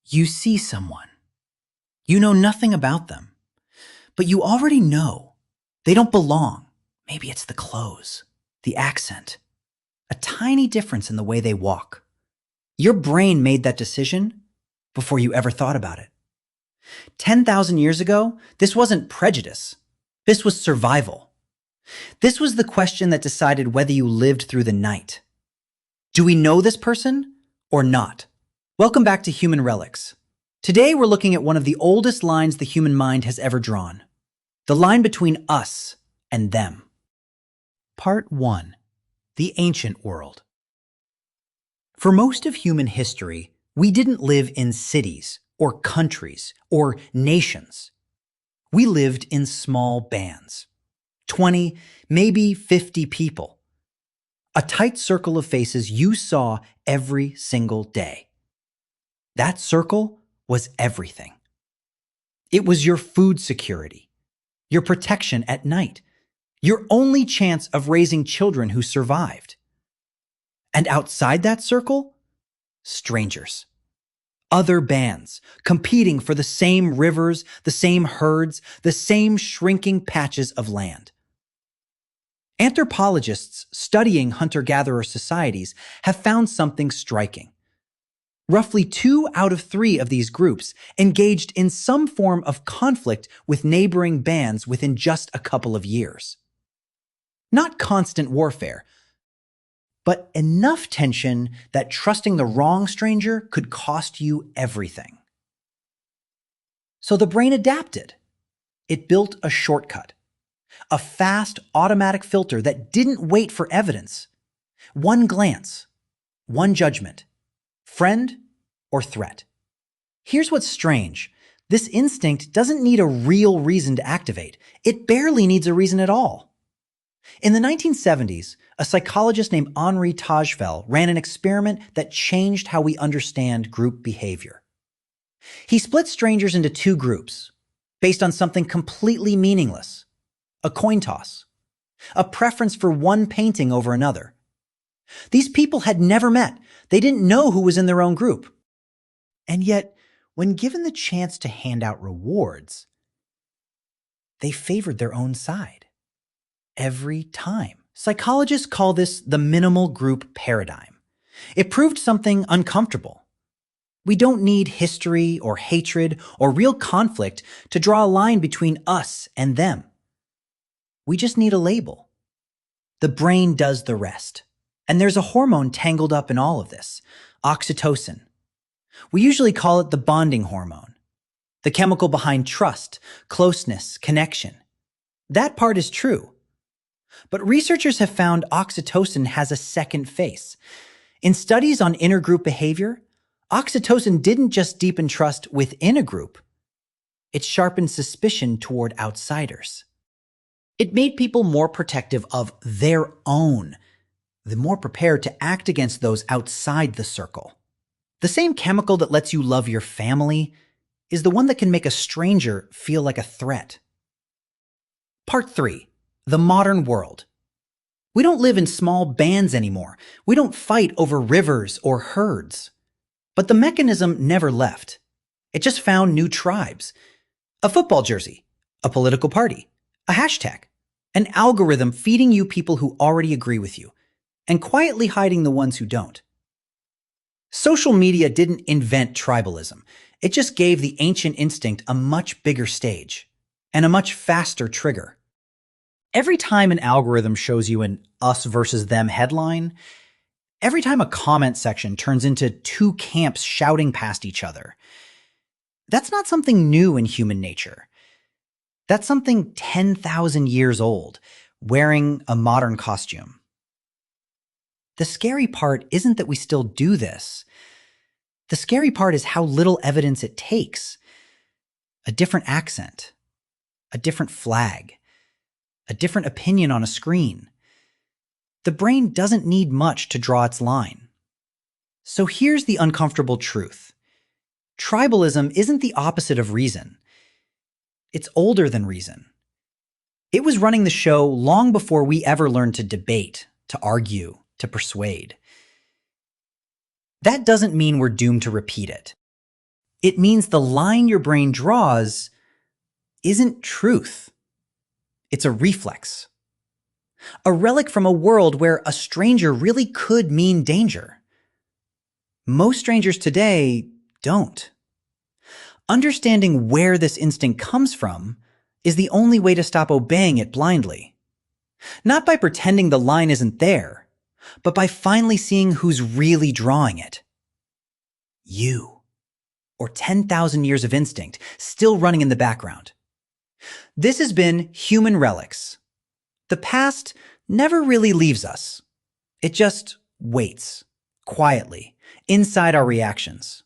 You see someone. You know nothing about them, but you already know they don't belong. Maybe it's the clothes, the accent, a tiny difference in the way they walk. Your brain made that decision before you ever thought about it. 10,000 years ago, this wasn't prejudice. This was survival. This was the question that decided whether you lived through the night. Do we know this person or not? Welcome back to Human Relics. Today we're looking at one of the oldest lines the human mind has ever drawn. The line between us and them. Part 1. The Ancient World. For most of human history, we didn't live in cities or countries or nations. We lived in small bands. 20, maybe 50 people. A tight circle of faces you saw every single day. That circle was everything. It was your food security, your protection at night, your only chance of raising children who survived. And outside that circle, strangers. Other bands competing for the same rivers, the same herds, the same shrinking patches of land. Anthropologists studying hunter-gatherer societies have found something striking. Roughly 2 out of 3 of these groups engaged in some form of conflict with neighboring bands within just a couple of years. Not constant warfare, but enough tension that trusting the wrong stranger could cost you everything. So the brain adapted. It built a shortcut, a fast automatic filter that didn't wait for evidence. One glance, one judgment, friend or threat. Here's what's strange. This instinct doesn't need a real reason to activate. It barely needs a reason at all. In the 1970s, a psychologist named Henri Tajfel ran an experiment that changed how we understand group behavior. He split strangers into 2 groups based on something completely meaningless, a coin toss, a preference for one painting over another. These people had never met. They didn't know who was in their own group. And yet, when given the chance to hand out rewards, they favored their own side. Every time. Psychologists call this the minimal group paradigm. It proved something uncomfortable. We don't need history or hatred or real conflict to draw a line between us and them. We just need a label. The brain does the rest. And there's a hormone tangled up in all of this, oxytocin. We usually call it the bonding hormone, the chemical behind trust, closeness, connection. That part is true. But researchers have found oxytocin has a second face. In studies on intergroup behavior, oxytocin didn't just deepen trust within a group. It sharpened suspicion toward outsiders. It made people more protective of their own, the more prepared to act against those outside the circle. The same chemical that lets you love your family is the one that can make a stranger feel like a threat. Part 3. The modern world. We don't live in small bands anymore. We don't fight over rivers or herds. But the mechanism never left. It just found new tribes. A football jersey, a political party, a hashtag, an algorithm feeding you people who already agree with you, and quietly hiding the ones who don't. Social media didn't invent tribalism. It just gave the ancient instinct a much bigger stage and a much faster trigger. Every time an algorithm shows you an us versus them headline, every time a comment section turns into 2 camps shouting past each other, that's not something new in human nature. That's something 10,000 years old, wearing a modern costume. The scary part isn't that we still do this. The scary part is how little evidence it takes. A different accent, a different flag, a different opinion on a screen. The brain doesn't need much to draw its line. So here's the uncomfortable truth. Tribalism isn't the opposite of reason. It's older than reason. It was running the show long before we ever learned to debate, to argue, to persuade. That doesn't mean we're doomed to repeat it. It means the line your brain draws isn't truth. It's a reflex. A relic from a world where a stranger really could mean danger. Most strangers today don't. Understanding where this instinct comes from is the only way to stop obeying it blindly. Not by pretending the line isn't there, but by finally seeing who's really drawing it. You. Or 10,000 years of instinct still running in the background. This has been Human Relics. The past never really leaves us. It just waits, quietly, inside our reactions.